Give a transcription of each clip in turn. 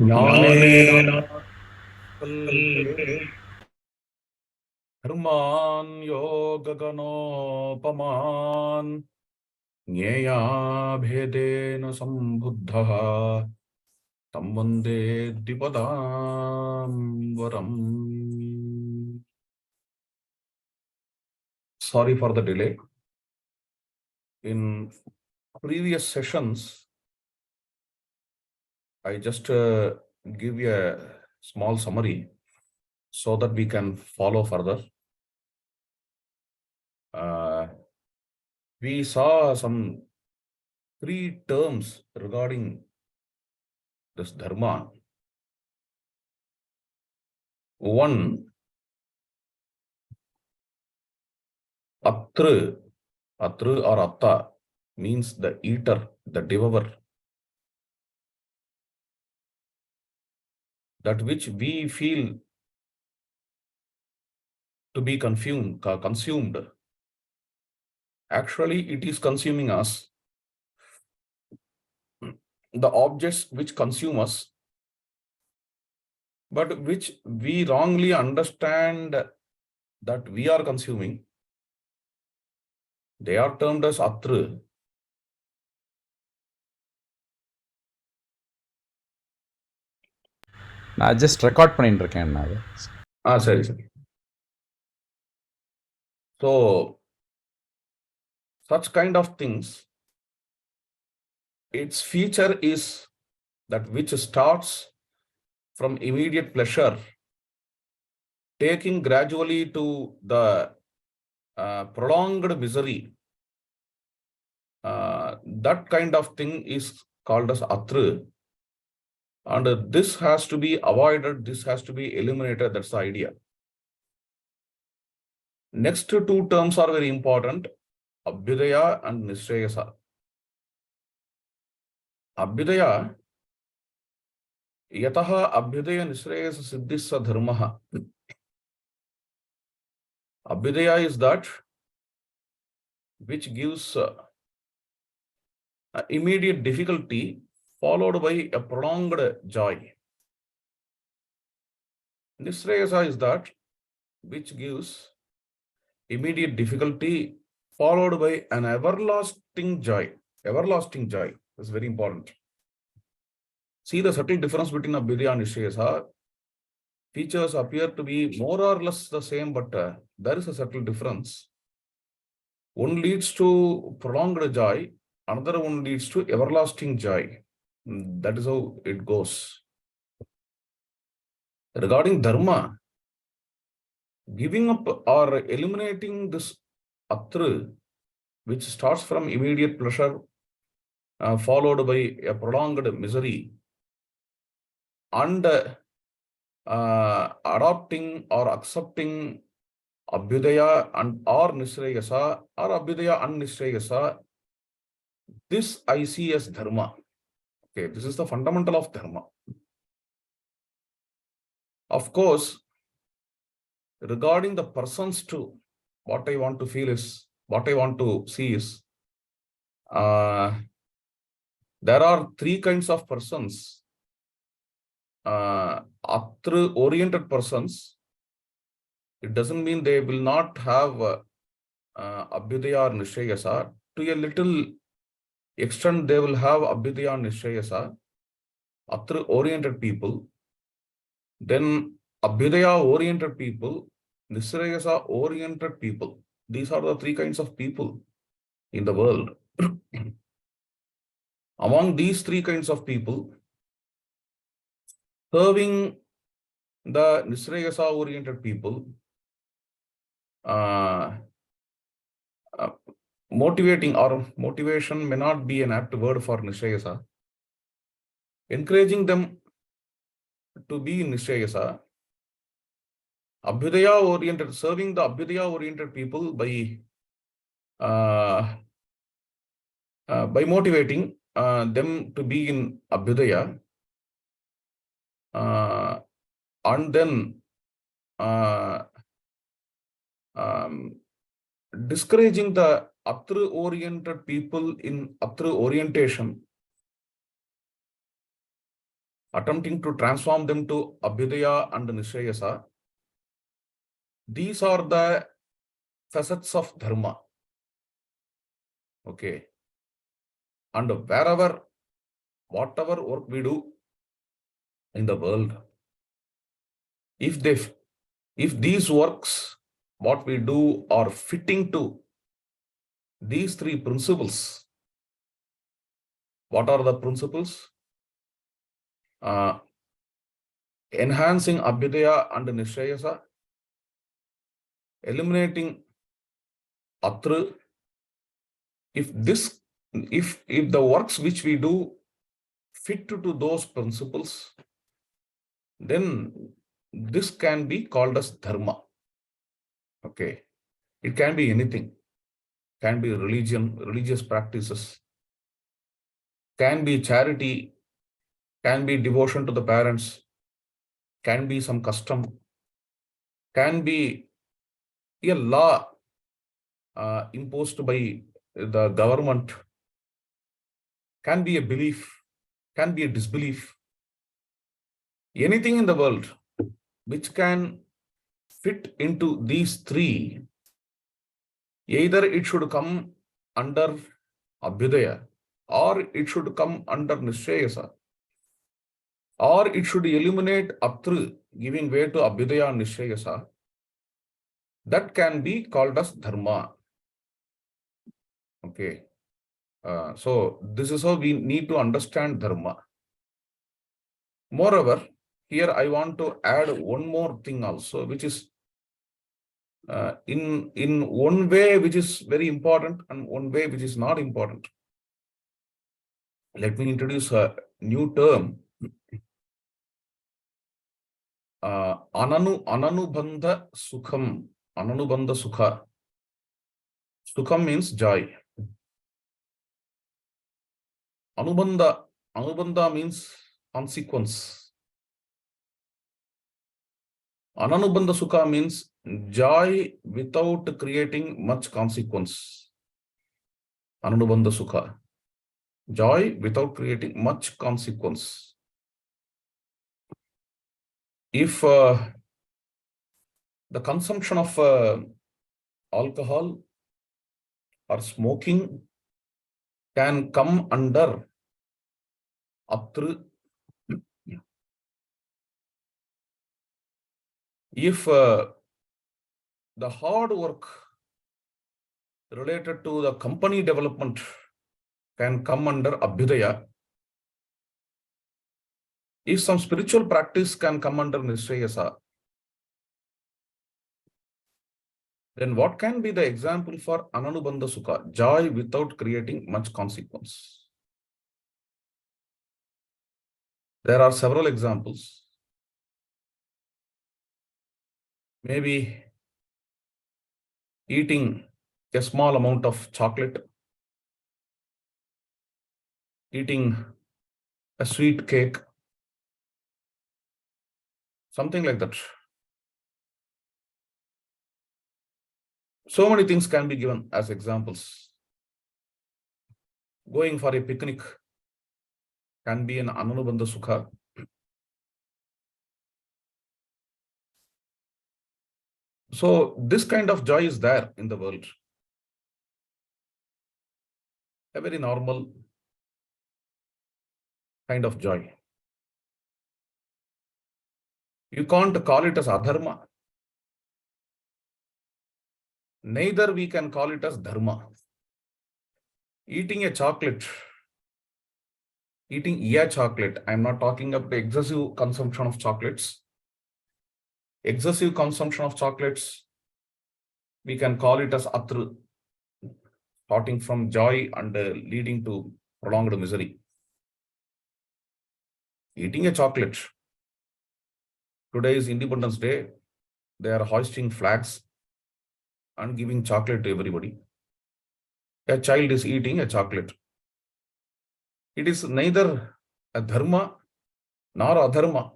ज्ञानेन कल्पे धर्मान् योगगणोपमान् ज्ञेयाभेदेन सम्बुद्धः तं वन्दे द्विपदाम्बरम्. Sorry for the delay. In previous sessions, I just give you a small summary so that we can follow further. We saw some 3 terms regarding this dharma. One, atra or atta means the eater, the devourer, that which we feel to be consumed. Actually, it is consuming us. The objects which consume us, but which we wrongly understand that we are consuming, they are termed as atra. நான் just record பண்ணிட்டு இருக்கேன். சரி. So such kind of things, its feature is that which starts from immediate pleasure, taking gradually to the prolonged misery. That kind of thing is called as atra, and this has to be avoided, this has to be eliminated. That's the idea. Next 2 terms are very important: abhyudaya and nishreyasa. Abhyudaya, yataha abhyudaya nishreyasa siddhissa dharmaha. Abhyudaya is that which gives immediate difficulty followed by a prolonged joy. Nishreyasa is that which gives immediate difficulty followed by an everlasting joy. Everlasting joy is very important. See the subtle difference between abhyudaya and nishreyasa. Features appear to be more or less the same, but there is a subtle difference. One leads to prolonged joy, another one leads to everlasting joy. That is how it goes. Regarding dharma, giving up or eliminating this atra, which starts from immediate pleasure followed by a prolonged misery, and adopting or accepting abhyudaya and or nishreyasa, or abhyudaya and nishreyasa, this I see as dharma. Okay, this is the fundamental of dharma. Of course, regarding the persons too, what I want to see is there are 3 kinds of persons. Atra oriented persons, it doesn't mean they will not have abhyudaya or nishreyasa. To a little extent they will have abhyudaya and nishreyasa, atra oriented people. Then abhyudaya oriented people, nishreyasa oriented people. These are the 3 kinds of people in the world. Among these 3 kinds of people, serving the nishreyasa oriented people, motivating, or motivation may not be an apt word for nishreyasa, encouraging them to be nishreyasa, abhyudaya oriented, serving the abhyudaya oriented people by motivating them to be in abhyudaya, and then discouraging the atra oriented people in atra orientation attempting to transform them to Abhyudaya and Nishreyasa. These are the facets of dharma. Okay. And wherever, whatever work we do in the world, if these works, what we do are fitting to these three principles, what are the principles? Enhancing Abhyudaya and Nishreyasa, eliminating Atru. If the works which we do fit to those principles, then this can be called as dharma. Okay. It can be anything. Can be religion, religious practices, can be charity, can be devotion to the parents, can be some custom, can be a law imposed by the government, can be a belief, can be a disbelief. Anything in the world which can fit into these three, either it should come under Abhyudaya, or it should come under Nishreyasa, or it should eliminate Atru, giving way to Abhyudaya and Nishreyasa. That can be called as dharma. Okay. So this is how we need to understand dharma. Moreover, here I want to add one more thing also, which is in one way which is very important and one way which is not important. Let me introduce a new term. Ananubandha Sukham. Ananubandha Sukha. Sukham means joy. Anubandha means consequence. Ananubandha Sukha means joy without creating much consequence. Ananubandha Sukha. Joy without creating much consequence. If the consumption of alcohol or smoking can come under Atru, if the hard work related to the company development can come under Abhyudaya, if some spiritual practice can come under Nishreyasa, then what can be the example for Ananubandha Sukha, joy without creating much consequence? There are several examples. Maybe eating a small amount of chocolate, eating a sweet cake, something like that. So many things can be given as examples. Going for a picnic can be an Ananubandha Sukha. So this kind of joy is there in the world. A very normal kind of joy. You can't call it as adharma. Neither we can call it as dharma. Eating a chocolate, I'm not talking about excessive consumption of chocolates. Excessive consumption of chocolates, we can call it as atru, starting from joy and leading to prolonged misery. Eating a chocolate. Today is Independence Day. They are hoisting flags and giving chocolate to everybody. A child is eating a chocolate. It is neither a dharma nor adharma.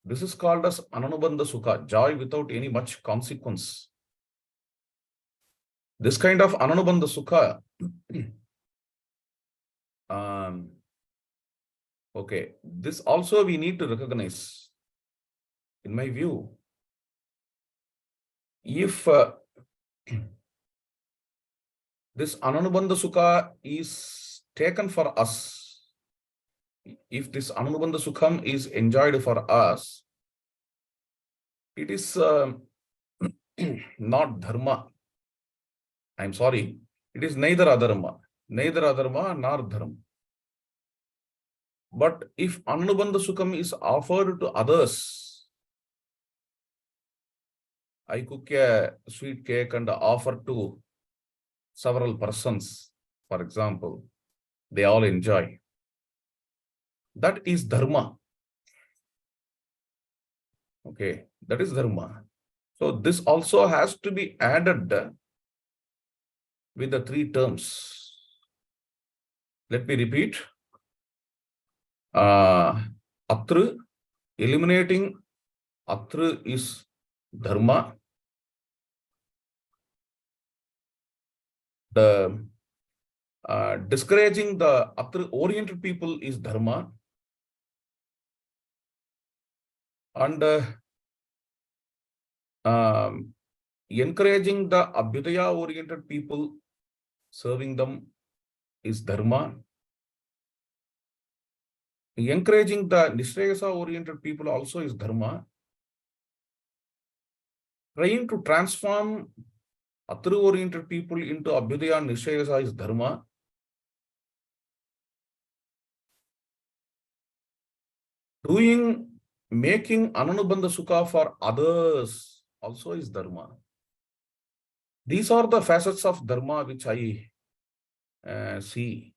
This is called as Ananubandha Sukha, joy without any much consequence. This kind of Ananubandha Sukha Okay, this also we need to recognize. In my view, if this Ananubandha Sukha is taken for us, if this Ananubandha Sukham is enjoyed for us, it is not dharma. I'm sorry, it is neither adharma nor dharma. But if Anubandha Sukham is offered to others, I cook a sweet cake and offer to several persons, for example, they all enjoy. That is dharma. Okay, that is dharma. So this also has to be added with the three terms. Let me repeat. Atra, eliminating atra is dharma. The discouraging the atra oriented people is dharma. And encouraging the Abhyudaya oriented people, serving them is dharma. Encouraging the Nishreyasa oriented people also is dharma. Trying to transform Atra oriented people into Abhyudaya and Nishreyasa is dharma. Making Ananubandha Sukha for others also is dharma. These are the facets of dharma which I see.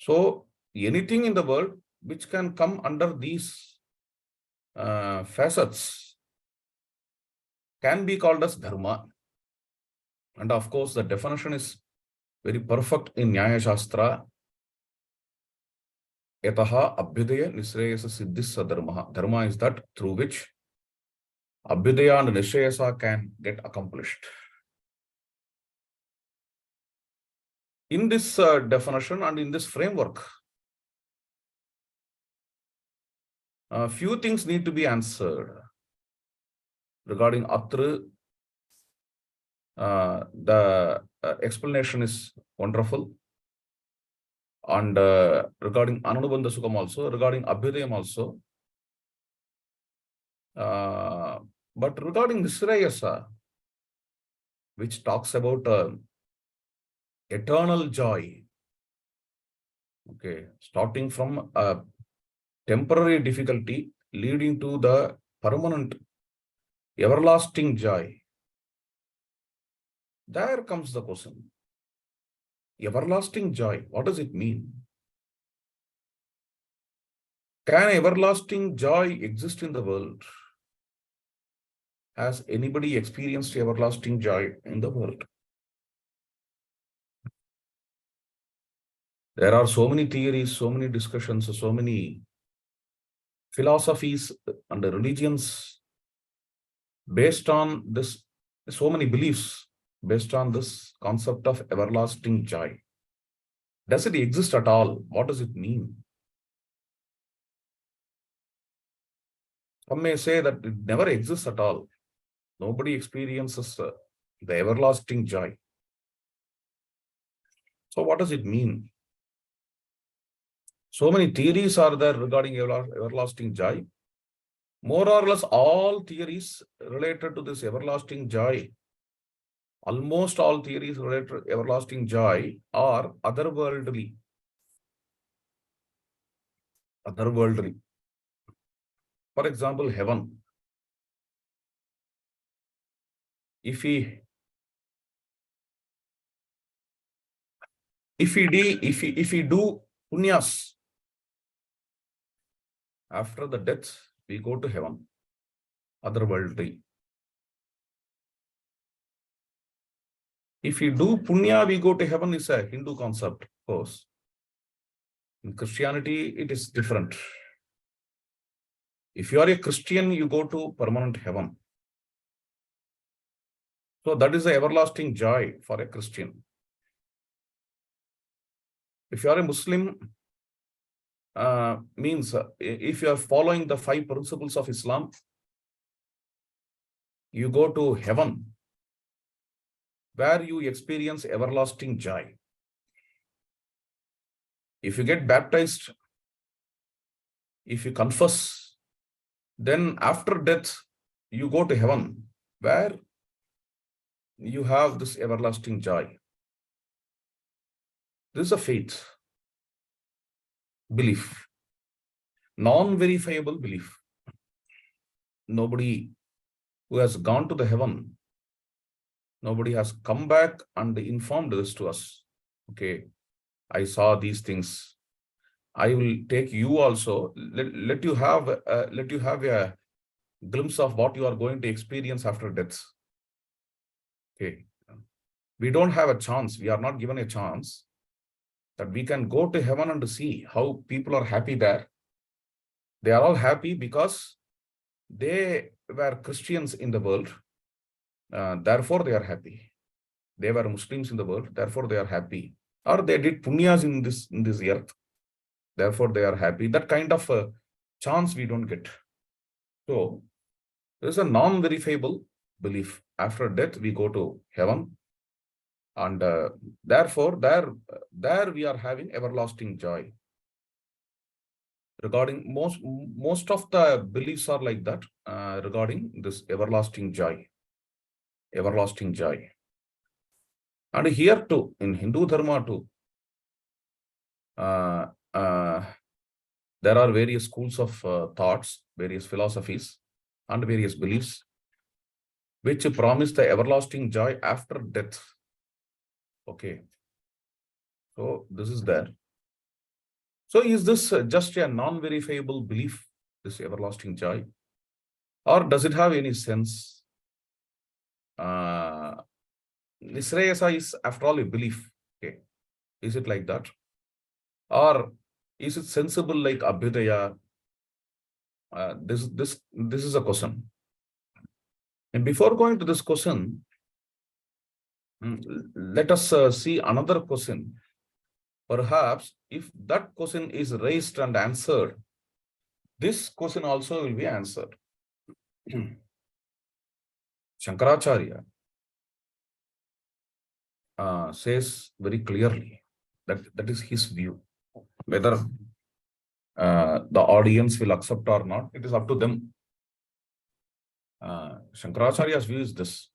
So anything in the world which can come under these facets can be called as dharma. And of course, the definition is very perfect in Nyaya Shastra. Yataha Abhyudaya Nishreyasa Siddhissa Dharma. Dharma is that through which Abhyudaya and Nishreyasa can get accomplished. In this definition and in this framework, a few things need to be answered regarding Atra. The explanation is wonderful. And regarding Ananubandha Sukham also, regarding Abhyudayam also. But regarding Nishreyasa, which talks about eternal joy, okay, starting from a temporary difficulty leading to the permanent everlasting joy. There comes the question. Everlasting joy, what does it mean? Can everlasting joy exist in the world? Has anybody experienced everlasting joy in the world? There are so many theories, so many discussions, so many philosophies and religions based on this, so many beliefs based on this concept of everlasting joy. Does it exist at all? What does it mean? Some may say that it never exists at all. Nobody experiences the everlasting joy. So what does it mean? So many theories are there regarding everlasting joy. More or less all theories related to this everlasting joy, almost all theories related to everlasting joy are otherworldly. Otherworldly. For example, heaven. If we do punyas, after the death, we go to heaven. Otherworldly. If we do punya, we go to heaven is a Hindu concept, of course. In Christianity, it is different. If you are a Christian, you go to permanent heaven. So that is the everlasting joy for a Christian. If you are a Muslim, means if you are following the 5 principles of Islam, you go to heaven, where you experience everlasting joy. If you get baptized, if you confess, then after death, you go to heaven, where you have this everlasting joy. This is a faith, belief, non-verifiable belief. Nobody who has gone to the heaven, nobody has come back and informed this to us. Okay, I saw these things. I will take you also. Let you have a glimpse of what you are going to experience after death. Okay, we don't have a chance. We are not given a chance that we can go to heaven and see how people are happy there. They are all happy because they were Christians in the world. Therefore, they are happy. They were Muslims in the world. Therefore, they are happy. Or they did punyas in this earth. Therefore, they are happy. That kind of chance we don't get. So, there is a non-verifiable belief. After death, we go to heaven. And therefore, there we are having everlasting joy. Regarding most of the beliefs are like that, regarding this everlasting joy. Everlasting joy. And here too, in Hindu Dharma too, there are various schools of thoughts, various philosophies, and various beliefs, which promise the everlasting joy after death. Okay. So this is there. So is this just a non-verifiable belief, this everlasting joy? Or does it have any sense? Nisrayasa is after all a belief. Okay. Is it like that? Or is it sensible like Abhyudaya? This is a question. And before going to this question, let us see another question. Perhaps if that question is raised and answered, this question also will be answered. Shankaracharya says very clearly that is his view. Whether the audience will accept or not, it is up to them. Shankaracharya's view is this.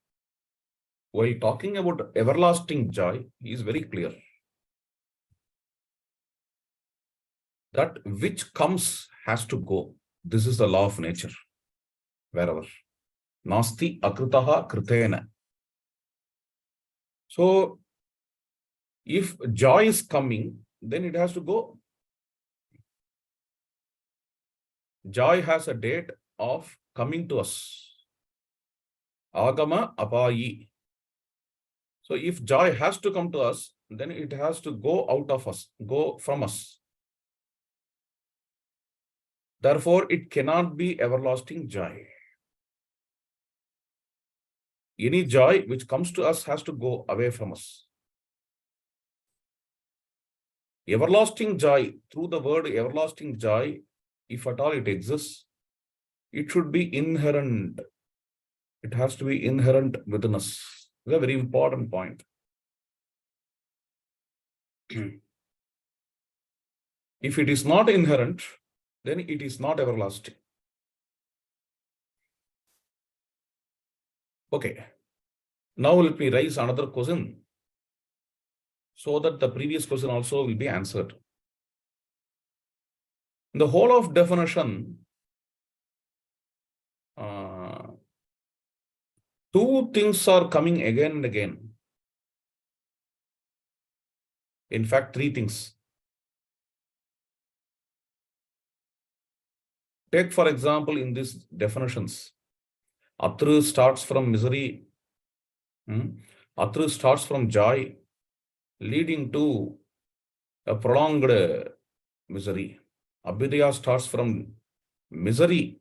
While talking about everlasting joy, he is very clear that which comes has to go. This is the law of nature. Wherever. Nasti akritaha kritena. So, if joy is coming, then it has to go. Joy has a date of coming to us. Agama apayi. So, if joy has to come to us, then it has to go out of us, go from us. Therefore, it cannot be everlasting joy. Any joy which comes to us has to go away from us. Everlasting joy, through the word everlasting joy, if at all it exists, it should be inherent. It has to be inherent within us. It's a very important point. If it is not inherent, then it is not everlasting. Okay. Now let me raise another question, so that the previous question also will be answered. In the whole of definition, two things are coming again and again. In fact, three things. Take, for example, in these definitions, Atru starts from misery. Atru starts from joy, leading to a prolonged misery. Abhyudaya starts from misery,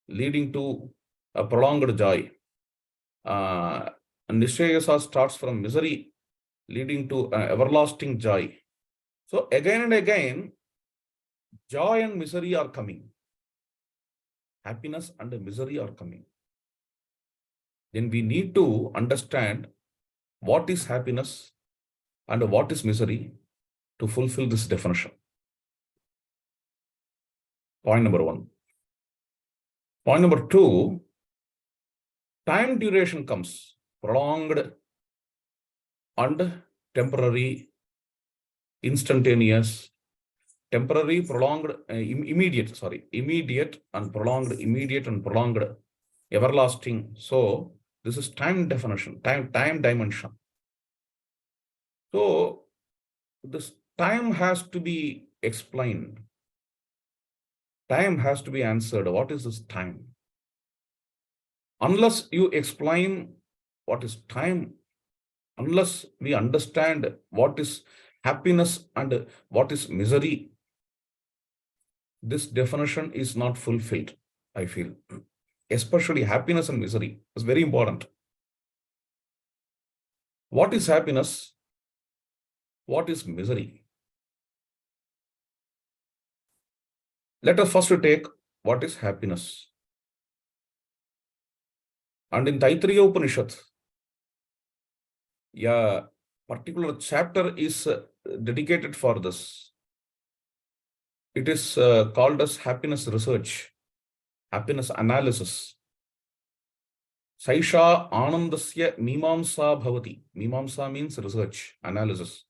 leading to a prolonged joy. Nishrayasa starts from misery, leading to an everlasting joy. So again and again, joy and misery are coming. Happiness and misery are coming. Then we need to understand what is happiness and what is misery to fulfill this definition. Point number one. Point number two, time duration comes, prolonged and temporary, instantaneous, temporary, prolonged, immediate and prolonged, immediate and prolonged, everlasting. So this is time definition, time dimension. So this time has to be explained. Time has to be answered. What is this time? Unless you explain what is time, unless we understand what is happiness and what is misery, this definition is not fulfilled, I feel. Especially happiness and misery is very important. What is happiness? What is misery? Let us first take what is happiness. And in Taittiriya Upanishad, a particular chapter is dedicated for this. It is called as happiness research, happiness analysis. Saisha Anandasya Mimamsa Bhavati. Mimamsa means research, analysis.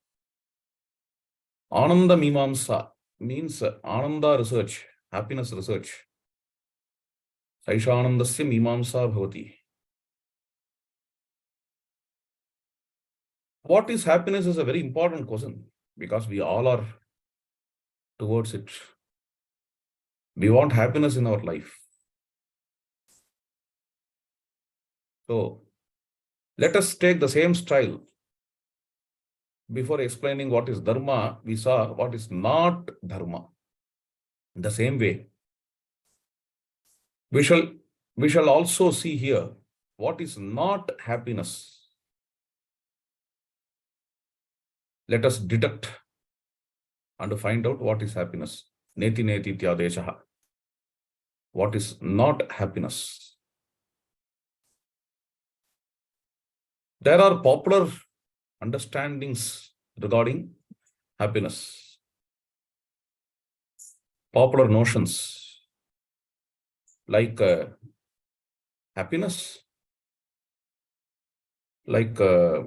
Ananda Mimamsa means Ananda research, happiness research. Saisha Anandasya Mimamsa Bhavati. What is happiness is a very important question because we all are towards it. We want happiness in our life. So let us take the same style. Before explaining what is dharma, we saw what is not dharma. In the same way, we shall also see here what is not happiness. Let us deduct and find out what is happiness. Neti neti tyadeshaha. What is not happiness? There are popular understandings regarding happiness. Popular notions like happiness, like a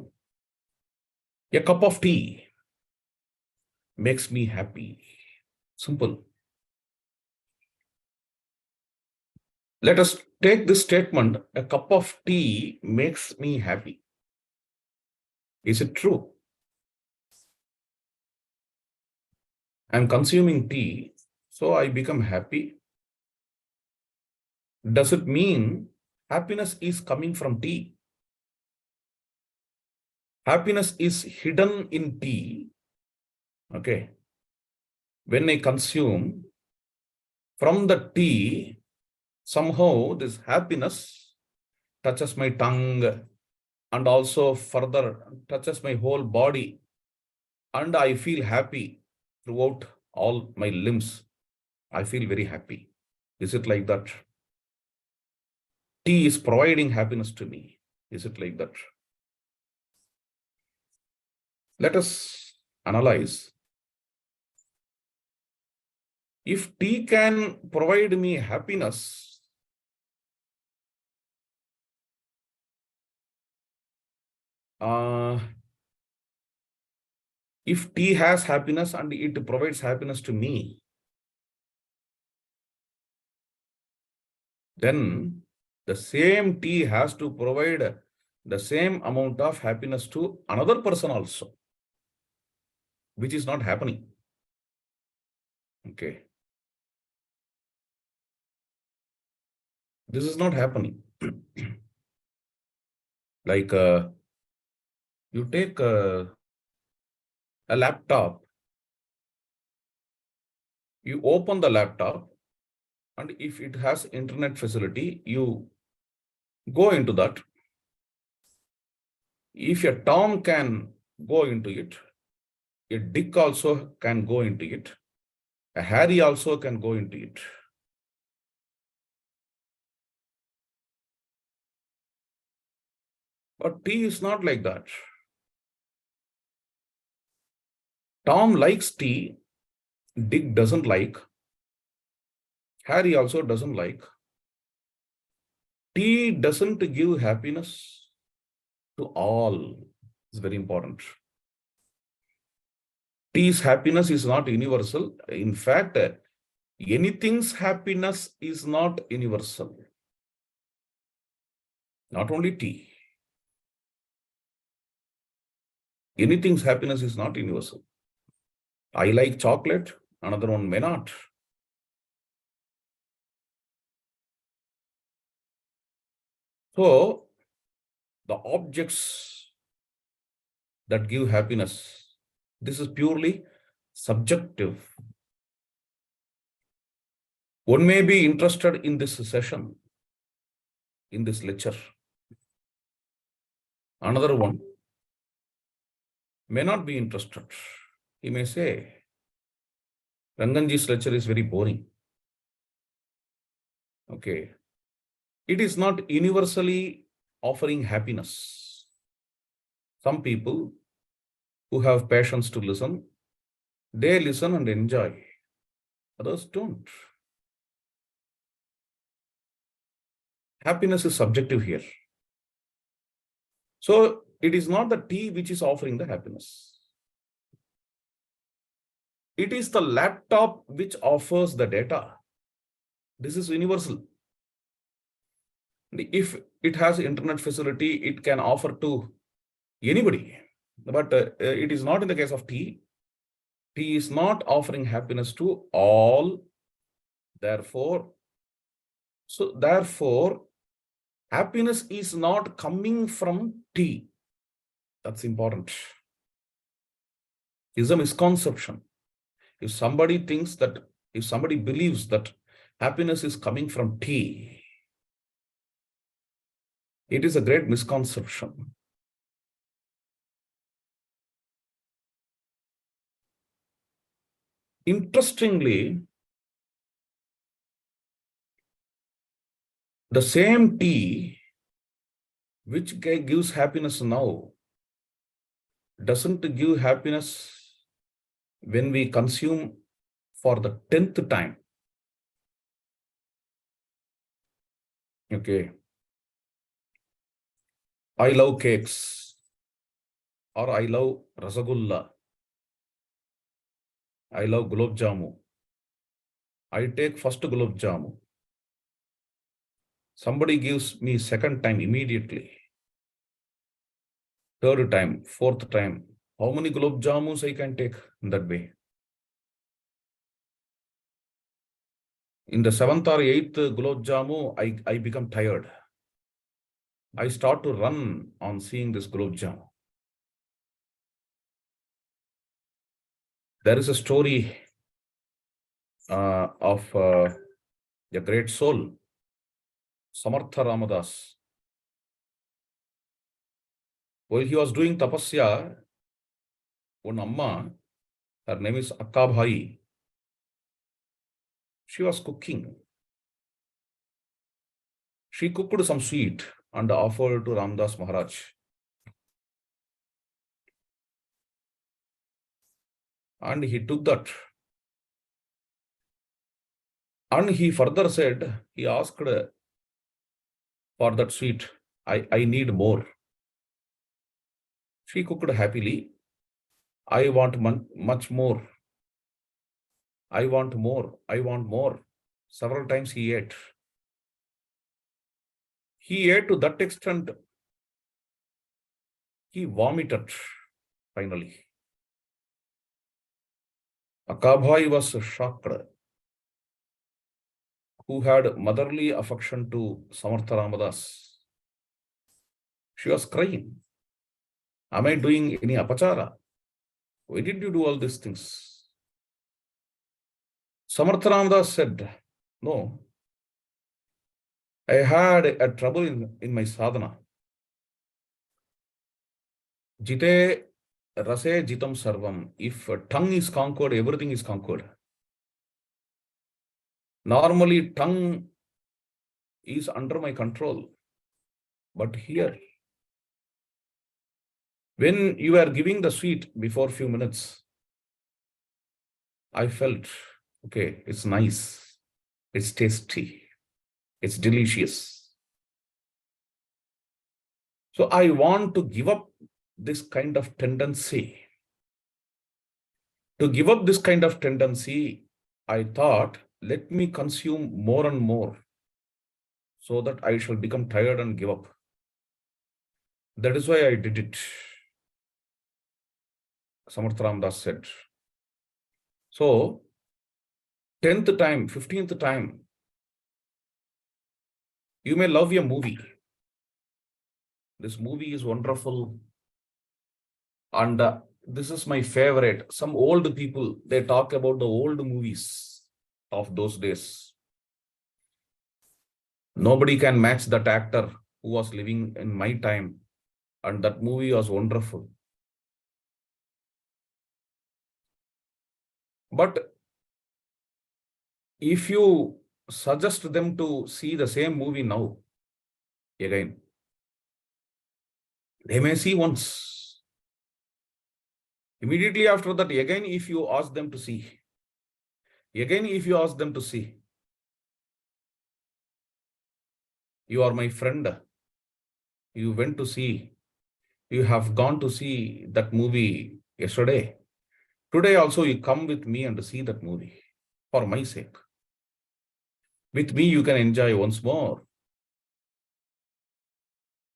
cup of tea makes me happy. Simple. Let us take this statement, a cup of tea makes me happy. Is it true? I'm consuming tea, so I become happy. Does it mean happiness is coming from tea? Happiness is hidden in tea. Okay. When I consume from the tea, somehow this happiness touches my tongue and also further touches my whole body. And I feel happy throughout all my limbs. I feel very happy. Is it like that? Tea is providing happiness to me. Is it like that? Let us analyze. If tea can provide me happiness, if tea has happiness and it provides happiness to me, then the same tea has to provide the same amount of happiness to another person also, which is not happening. Okay. This is not happening. Like you take a laptop, you open the laptop, and if it has internet facility, you go into that. If a Tom can go into it, A Dick also can go into it. A Harry also can go into it. But tea is not like that. Tom likes tea. Dick doesn't like. Harry also doesn't like. Tea doesn't give happiness to all. It's very important. Tea's happiness is not universal. In fact, anything's happiness is not universal. Not only tea. Anything's happiness is not universal. I like chocolate, another one may not. So, the objects that give happiness, this is purely subjective. One may be interested in this session, in this lecture. Another one may not be interested. He may say, Ranganji's lecture is very boring. Okay. It is not universally offering happiness. Some people who have patience to listen, they listen and enjoy. Others don't. Happiness is subjective here. So it is not the tea which is offering the happiness. It is the laptop which offers the data. This is universal. If it has internet facility, it can offer to anybody. But it is not in the case of tea. Tea is not offering happiness to all. Therefore, happiness is not coming from tea. That's important. It's a misconception. If somebody believes that happiness is coming from tea, it is a great misconception. Interestingly, the same tea which gives happiness now doesn't give happiness when we consume for the 10th time. Okay. I love cakes, or I love rasagulla. I love gulab jamu. I take first gulab jamu. Somebody gives me second time immediately. Third time, fourth time. How many gulab jamus I can take in that way? In the 7th or 8th gulab jamu, I become tired. I start to run on seeing this gulab jamu. There is a story of a great soul, Samartha Ramadas. While he was doing tapasya, one Amma, her name is Akka Bhai, she was cooking. She cooked some sweet and offered to Ramdas Maharaj. And he took that. And he further said, he asked for that sweet, I need more. She cooked happily. I want much more. I want more. I want more. Several times he ate. He ate to that extent, he vomited finally. Akka Bhai was shocked, who had motherly affection to Samartha Ramadas. She was crying. Am I doing any apachara? Why did you do all these things? Samartha Ramadas said, no, I had a trouble in my sadhana. Jite Rase jitam sarvam. If tongue is conquered, everything is conquered. Normally, tongue is under my control. But here, when you are giving the sweet before few minutes, I felt, okay, it's nice, it's tasty, it's delicious. So I want to give up this kind of tendency. To give up this kind of tendency, I thought, let me consume more and more so that I shall become tired and give up. That is why I did it. Samarth Ramdas said. So, 10th time, 15th time, you may love a movie. This movie is wonderful. And this is my favorite. Some old people, they talk about the old movies of those days. Nobody can match that actor who was living in my time. And that movie was wonderful. But if you suggest them to see the same movie now, again, they may see once. Immediately after that, again, if you ask them to see, again, if you ask them to see, you are my friend, you went to see, you have gone to see that movie yesterday. Today also you come with me and see that movie for my sake. With me you can enjoy once more.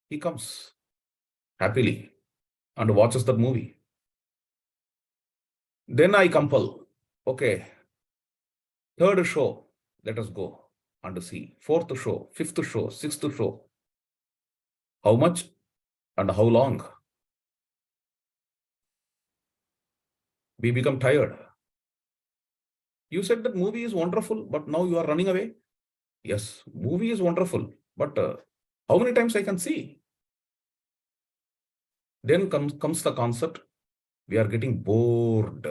He comes happily and watches the movie. Then I compel, okay, third show, let us go and see. Fourth show, fifth show, sixth show. How much and how long? We become tired. You said that movie is wonderful, but now you are running away. Yes, movie is wonderful, but how many times I can see? Then comes the concept, we are getting bored.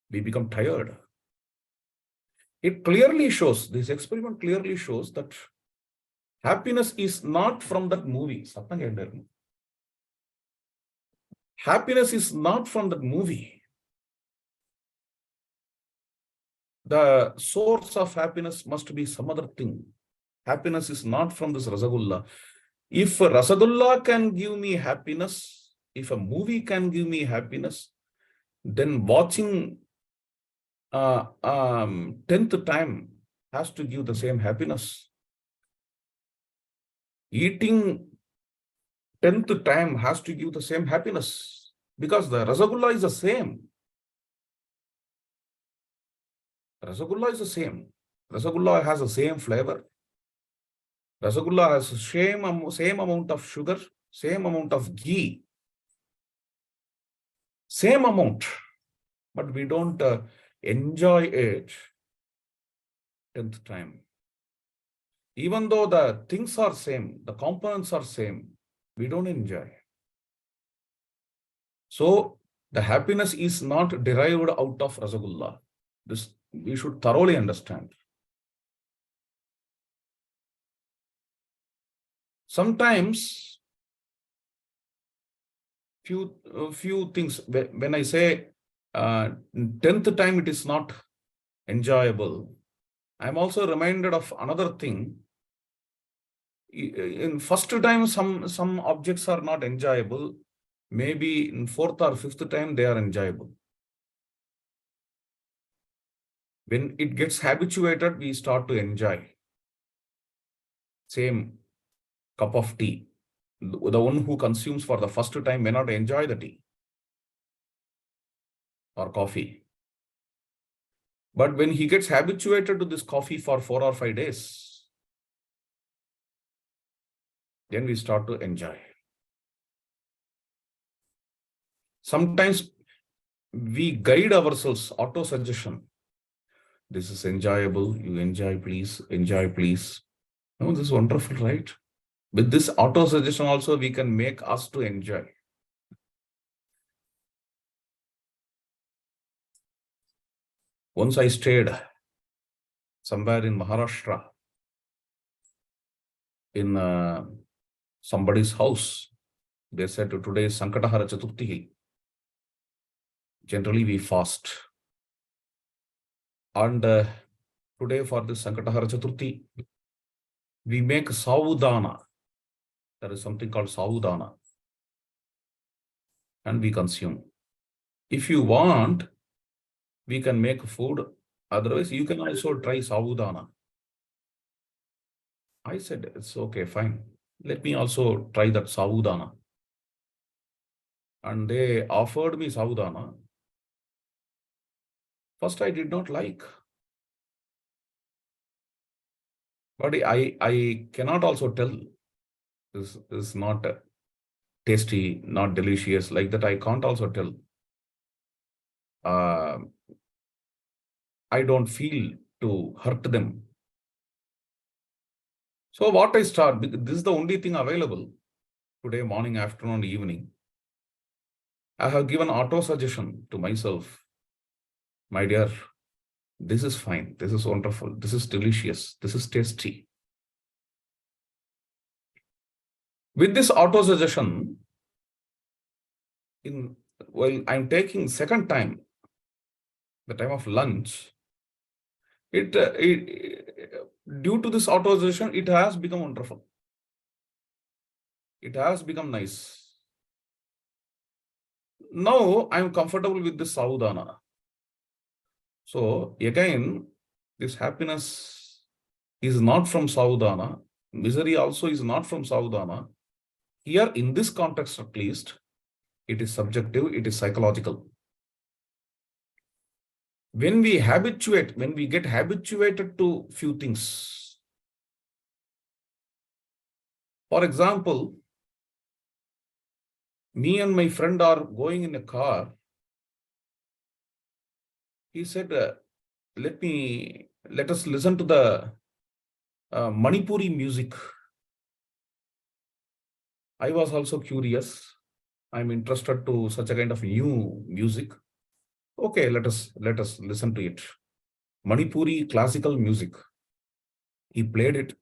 We become tired. It clearly shows, this experiment clearly shows that happiness is not from that movie. Happiness is not from that movie. The source of happiness must be some other thing. Happiness is not from this Rasagulla. If Rasagulla can give me happiness, if a movie can give me happiness, then watching 10th time has to give the same happiness. Eating 10th time has to give the same happiness because the Rasagulla is the same. Rasagulla is the same. Rasagulla has the same flavor. Rasagulla has the same amount of sugar, same amount of ghee, same amount, but we don't enjoy it 10th time. Even though the things are same, the components are same, we don't enjoy. So the happiness is not derived out of Rasagulla. This we should thoroughly understand. Sometimes few things, when I say 10th time it is not enjoyable, I'm also reminded of another thing. In first time some objects are not enjoyable, maybe in fourth or fifth time they are enjoyable. When it gets habituated, we start to enjoy. Same cup of tea. The one who consumes for the first time may not enjoy the tea or coffee. But when he gets habituated to this coffee for 4 or 5 days, then we start to enjoy. Sometimes we guide ourselves, auto-suggestion. This is enjoyable, you enjoy please, enjoy please. No, this is wonderful, right? With this auto-suggestion also, we can make us to enjoy. Once I stayed somewhere in Maharashtra in somebody's house. They said today is Sankatahara Chaturthi. Generally we fast. And today for this Sankatahara Chaturthi, we make savudana. There is something called savudana. And we consume. If you want, we can make food. Otherwise, you can also try savudana. I said, it's okay, fine. Let me also try that savudana. And they offered me savudana. First, I did not like. But I cannot also tell this is not tasty, not delicious. Like that, I can't also tell. I don't feel to hurt them. So what I start, this is the only thing available today, morning, afternoon, evening. I have given auto suggestion to myself. My dear, this is fine. This is wonderful. This is delicious. This is tasty. With this auto suggestion, while I'm taking second time, the time of lunch, due to this auto suggestion, it has become wonderful. It has become nice. Now I'm comfortable with this savudana. So again, this happiness is not from savudana. Misery also is not from savudana. Here in this context at least, it is subjective, it is psychological. When we get habituated to few things. For example, me and my friend are going in a car. He said, let us listen to the Manipuri music. I was also curious. I'm interested to such a kind of new music. Okay, let us listen to it. Manipuri classical music. He played it.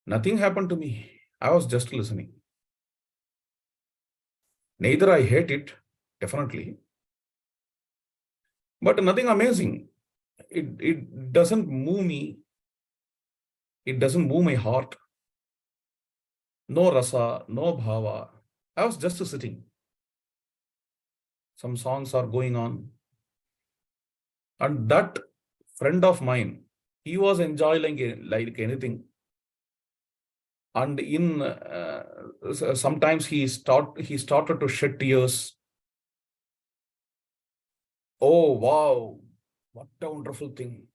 Nothing happened to me. I was just listening. Neither I hate it, definitely. But nothing amazing. It doesn't move me. It doesn't move my heart. No rasa, no bhava. I was just sitting. Some songs are going on. And that friend of mine, he was enjoying it like anything. And sometimes he started to shed tears. Oh, wow. What a wonderful thing.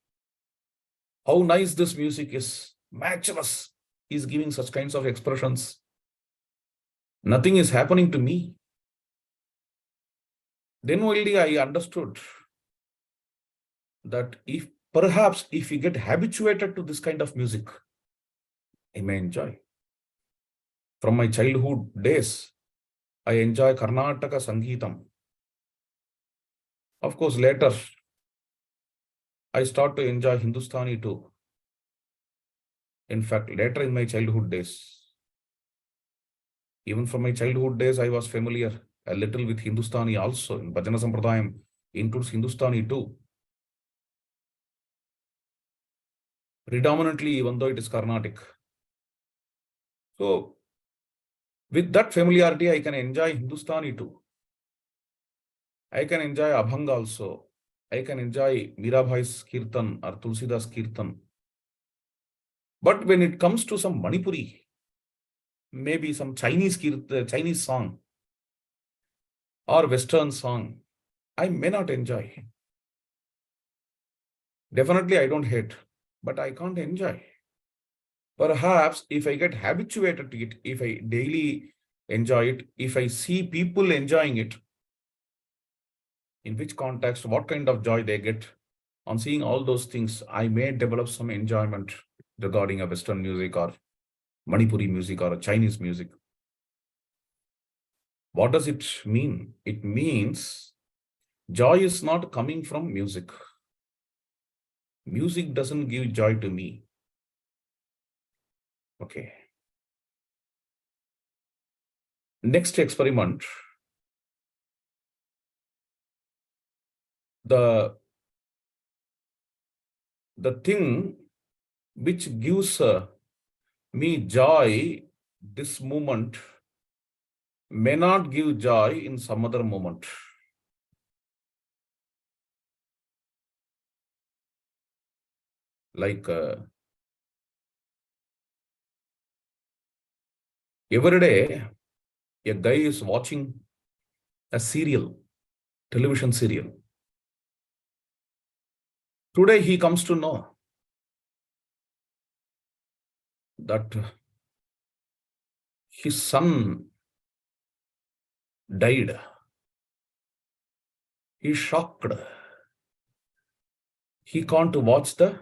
How nice this music is. Matchless. He's giving such kinds of expressions. Nothing is happening to me. Then only I understood that perhaps if we get habituated to this kind of music, I may enjoy. From my childhood days, I enjoy Karnataka Sangeetam. Of course, later, I start to enjoy Hindustani too. In fact, later in my childhood days, even from my childhood days, I was familiar a little with Hindustani also. In Bhajana Sampradayam includes Hindustani too. Predominantly, even though it is Carnatic. So, with that familiarity, I can enjoy Hindustani too. I can enjoy Abhang also. I can enjoy Mirabhai's Kirtan or Tulsidas Kirtan. But when it comes to some Manipuri, maybe some Chinese song or Western song, I may not enjoy. Definitely, I don't hate, but I can't enjoy. Perhaps if I get habituated to it, if I daily enjoy it, if I see people enjoying it, in which context, what kind of joy they get on seeing all those things, I may develop some enjoyment regarding a Western music or Manipuri music or a Chinese music. What does it mean? It means Joy is not coming from music. Music doesn't give joy to me. Okay. Next experiment. The thing which gives me joy this moment may not give joy in some other moment. Like every day, a guy is watching a serial, television serial. Today he comes to know that his son died. He is shocked. He can't watch the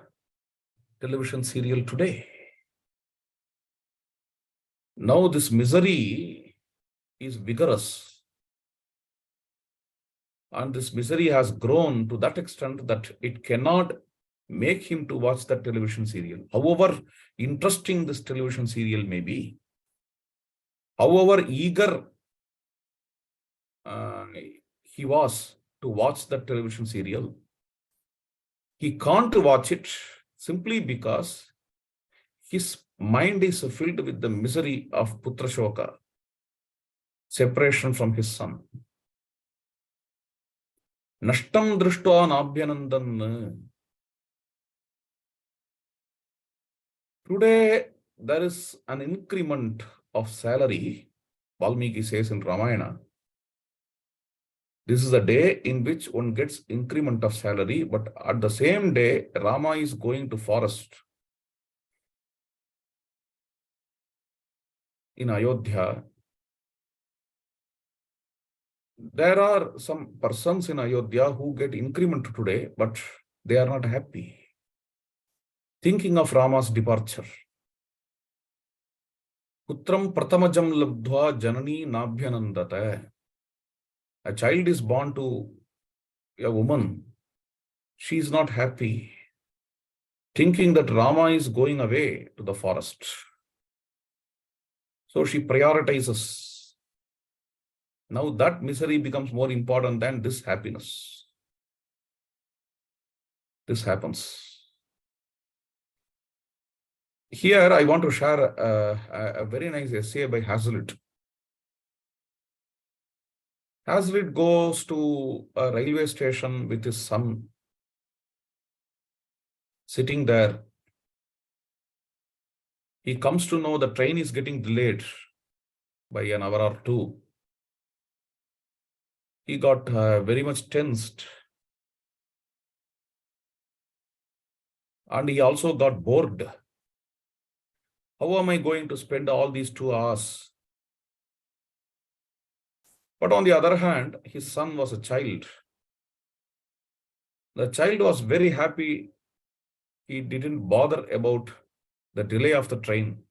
television serial today. Now this misery is vigorous. And this misery has grown to that extent that it cannot make him to watch that television serial. However interesting this television serial may be, however eager he was to watch that television serial, he can't watch it simply because his mind is filled with the misery of Putra Shoka, separation from his son. Nashtam drishtva nabhyanandan. Today, there is an increment of salary, Valmiki says in Ramayana. This is the day in which one gets increment of salary, but at the same day, Rama is going to forest in Ayodhya. There are some persons in Ayodhya who get increment today, but they are not happy. Thinking of Rama's departure. Putram pratamajam labdhva janani nabhyanandata. A child is born to a woman. She is not happy, thinking that Rama is going away to the forest. So she prioritizes. Now that misery becomes more important than this happiness. This happens. Here I want to share a very nice essay by Hazlitt. Hazlitt goes to a railway station with his son, sitting there. He comes to know the train is getting delayed by an hour or two. He got very much tensed. And he also got bored. How am I going to spend all these 2 hours? But on the other hand, his son was a child. The child was very happy. He didn't bother about the delay of the train.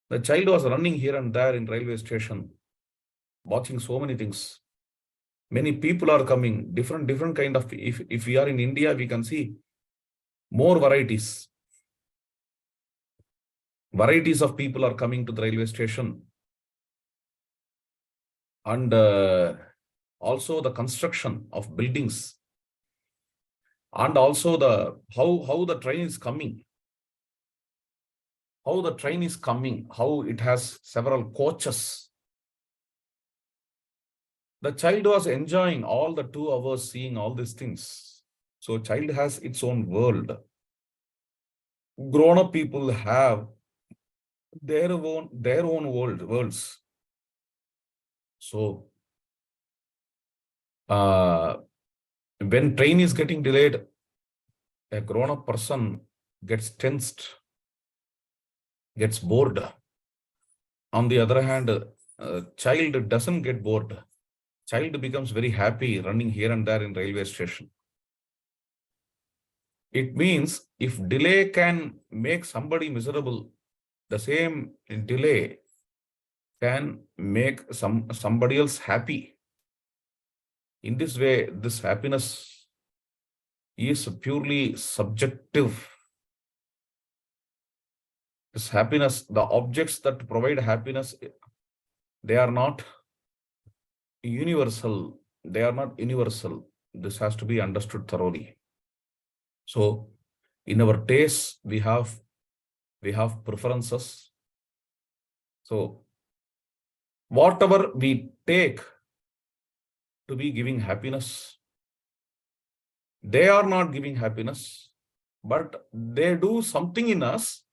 The child was running here and there in railway station, watching so many things. Many people are coming, different kind of, if we are in India, we can see more varieties. Varieties of people are coming to the railway station. And also the construction of buildings. And also the how the train is coming. How the train is coming, how it has several coaches. The child was enjoying all the 2 hours seeing all these things. So child has its own world. Grown-up people have their own worlds. So when train is getting delayed, a grown-up person gets tensed, gets bored. On the other hand, child doesn't get bored. Child becomes very happy running here and there in railway station. It means if delay can make somebody miserable, the same delay can make somebody else happy. In this way, this happiness is purely subjective. This happiness, the objects that provide happiness, they are not universal. They are not universal. This has to be understood thoroughly. So, in our tastes, we have preferences. So, whatever we take to be giving happiness, they are not giving happiness, but they do something in us.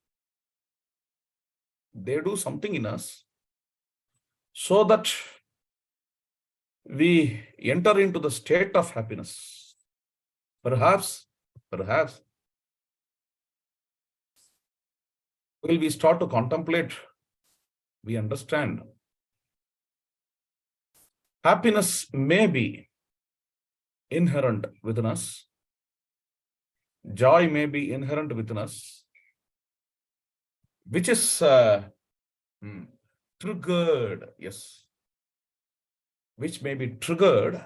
They do something in us so that we enter into the state of happiness. Perhaps, when we start to contemplate, we understand happiness may be inherent within us. Joy may be inherent within us, which is triggered, yes, which may be triggered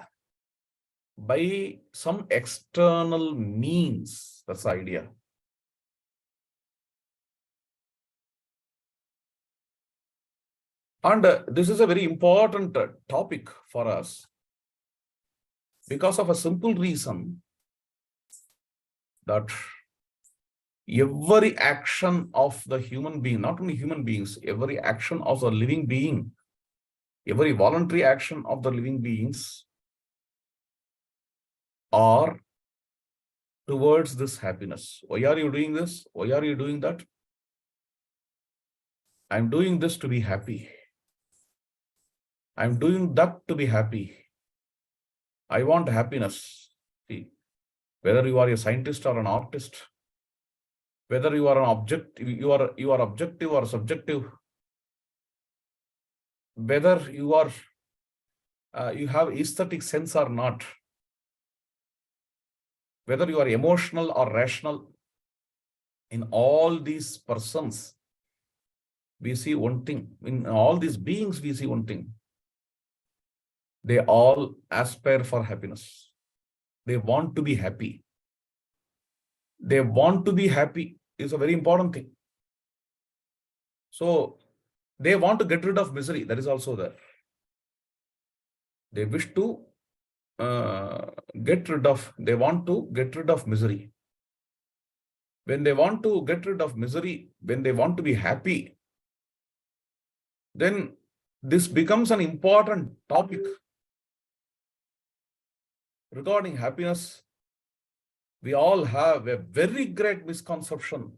by some external means. That's the idea. And this is a very important topic for us because of a simple reason that every action of the human being, not only human beings, every action of the living being, every voluntary action of the living beings are towards this happiness. Why are you doing this? Why are you doing that? I'm doing this to be happy. I'm doing that to be happy. I want happiness. See, whether you are a scientist or an artist, whether you are an object, you are objective or subjective, whether you are you have aesthetic sense or not, whether you are emotional or rational, in all these persons, we see one thing. In all these beings, we see one thing. They all aspire for happiness. They want to be happy. They want to be happy is a very important thing. So they want to get rid of misery. That is also there. They wish to they want to get rid of misery. When they want to get rid of misery, when they want to be happy, then this becomes an important topic. Regarding happiness, we all have a very great misconception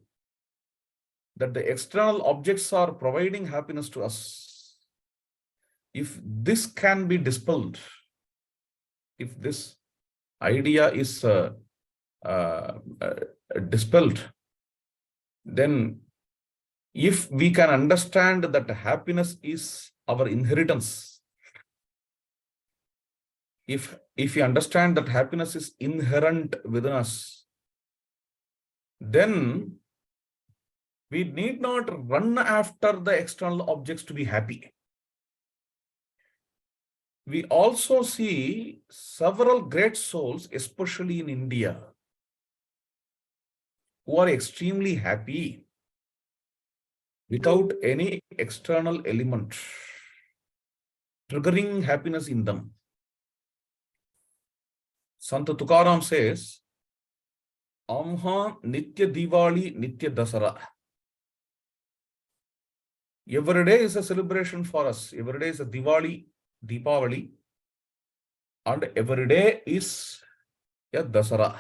that the external objects are providing happiness to us. If this can be dispelled, if this idea is dispelled, then if we can understand that happiness is our inheritance, if we understand that happiness is inherent within us, then we need not run after the external objects to be happy. We also see several great souls, especially in India, who are extremely happy without any external element triggering happiness in them. Sant Tukaram says, Amha Nitya Diwali Nitya Dasara. Every day is a celebration for us. Every day is a Diwali, Deepavali, and every day is a Dasara,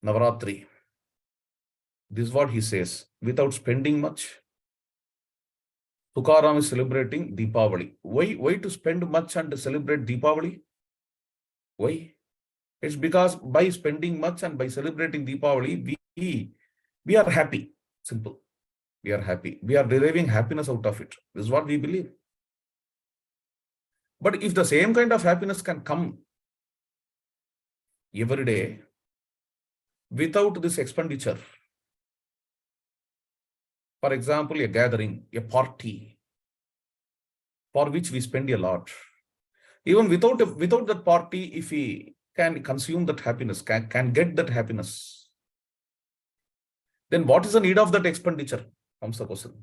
Navaratri. This is what he says. Without spending much, Tukaram is celebrating Deepavali. Why to spend much and to celebrate Deepavali? Why? It's because by spending much and by celebrating Deepavali, we are happy. Simple. We are happy. We are deriving happiness out of it. This is what we believe. But if the same kind of happiness can come every day without this expenditure, for example, a gathering, a party, for which we spend a lot, Even without that party, if he can consume that happiness, can get that happiness, then what is the need of that expenditure? Comes the question.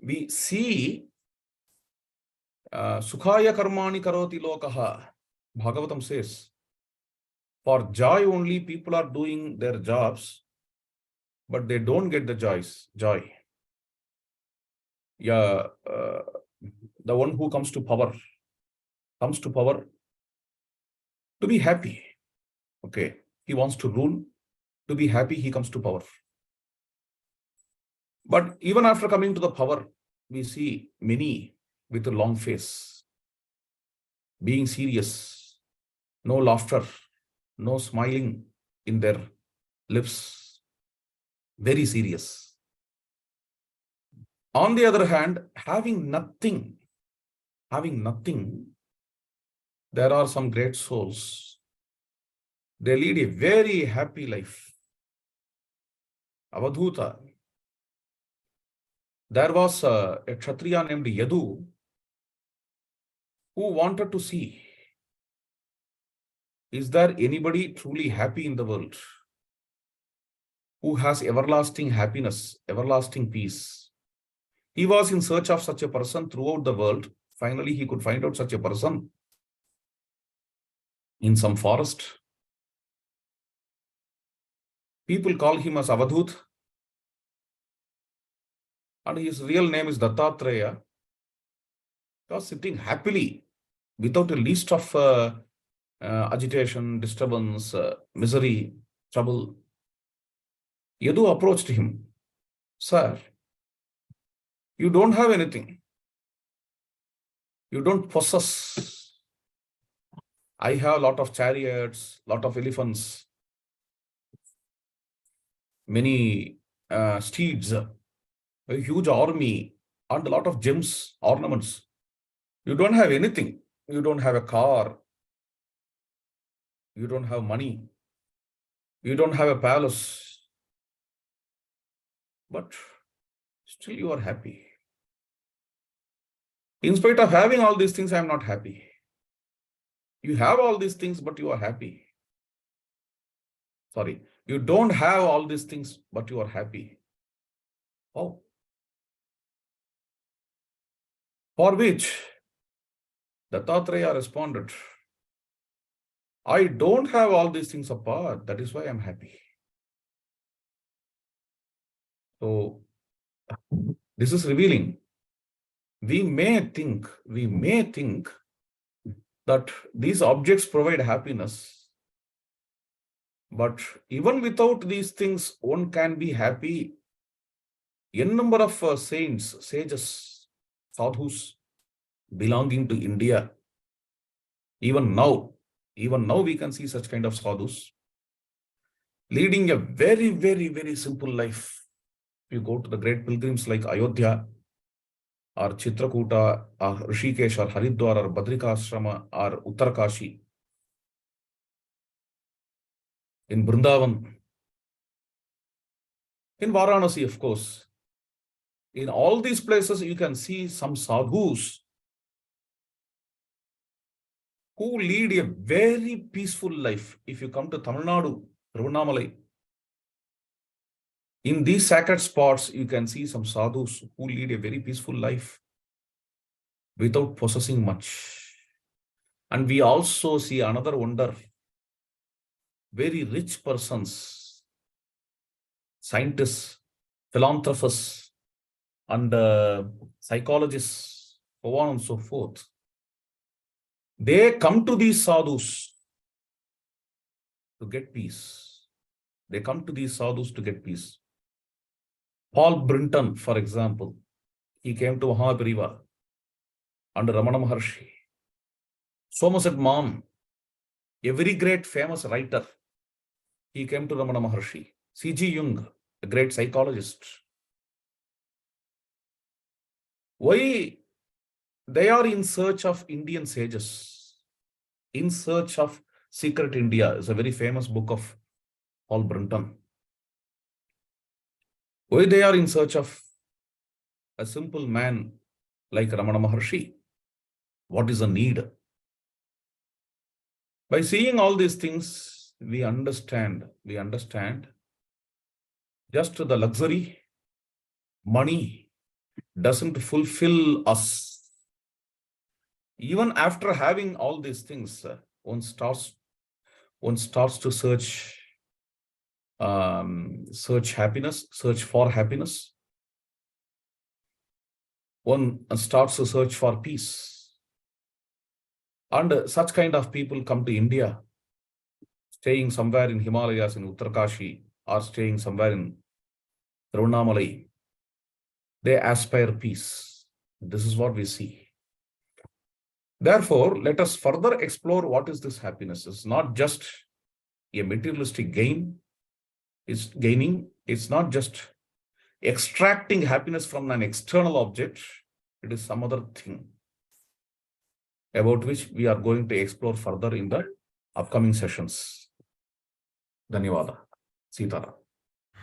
We see Sukhaya karmani karoti lokaha. Bhagavatam says, for joy only people are doing their jobs, but they don't get the joy. Yeah, the one who comes to power to be happy. Okay, he wants to rule. To be happy, he comes to power. But even after coming to the power, we see many with a long face, being serious, no laughter, no smiling in their lips, very serious. On the other hand, having nothing, there are some great souls. They lead a very happy life. Avadhuta. There was a Kshatriya named Yadu who wanted to see, is there anybody truly happy in the world who has everlasting happiness, everlasting peace? He was in search of such a person throughout the world. Finally, he could find out such a person in some forest. People call him as Avadhut, and his real name is Dattatreya. He was sitting happily without a least of agitation, disturbance, misery, trouble. Yadu approached him. Sir, you don't have anything. You don't possess. I have a lot of chariots, lot of elephants, many steeds, a huge army, and a lot of gems, ornaments. You don't have anything. You don't have a car. You don't have money. You don't have a palace. But still you are happy. In spite of having all these things, I am not happy. You have all these things, but you are happy. Sorry, you don't have all these things, but you are happy. Oh. For which Dattatreya responded, I don't have all these things apart. That is why I'm happy. So this is revealing. We may think that these objects provide happiness, but even without these things, one can be happy. N number of saints, sages, sadhus belonging to India. Even now we can see such kind of sadhus leading a very, very, very simple life. You go to the great pilgrims like Ayodhya or Chitrakuta or Rishikesh or Haridwar or Badrikashrama or Uttarakashi, in Vrindavan, in Varanasi, of course. In all these places, you can see some sadhus who lead a very peaceful life. If you come to Tamil Nadu, Tiruvannamalai, in these sacred spots, you can see some sadhus who lead a very peaceful life without possessing much. And we also see another wonder. Very rich persons, scientists, philanthropists, and psychologists, so on and so forth. They come to these sadhus to get peace. They come to these sadhus to get peace. Paul Brinton, for example, he came to Mahabariva under Ramana Maharshi. Somerset Maugham, a very great famous writer, he came to Ramana Maharshi. C.G. Jung, a great psychologist. Why? They are in search of Indian sages, in search of Secret India. Is a very famous book of Paul Brinton. Why they are in search of a simple man like Ramana Maharshi? What is the need? By seeing all these things, we understand just the luxury, money doesn't fulfill us. Even after having all these things, one starts to search happiness, search for happiness. One starts to search for peace. And such kind of people come to India, staying somewhere in Himalayas in Uttarkashi or staying somewhere in Tiruvannamalai. They aspire peace. This is what we see. Therefore, let us further explore what is this happiness. It's not just a materialistic gain. It's not just extracting happiness from an external object. It is some other thing about which we are going to explore further in the upcoming sessions. Dhanyavada. Sitaram.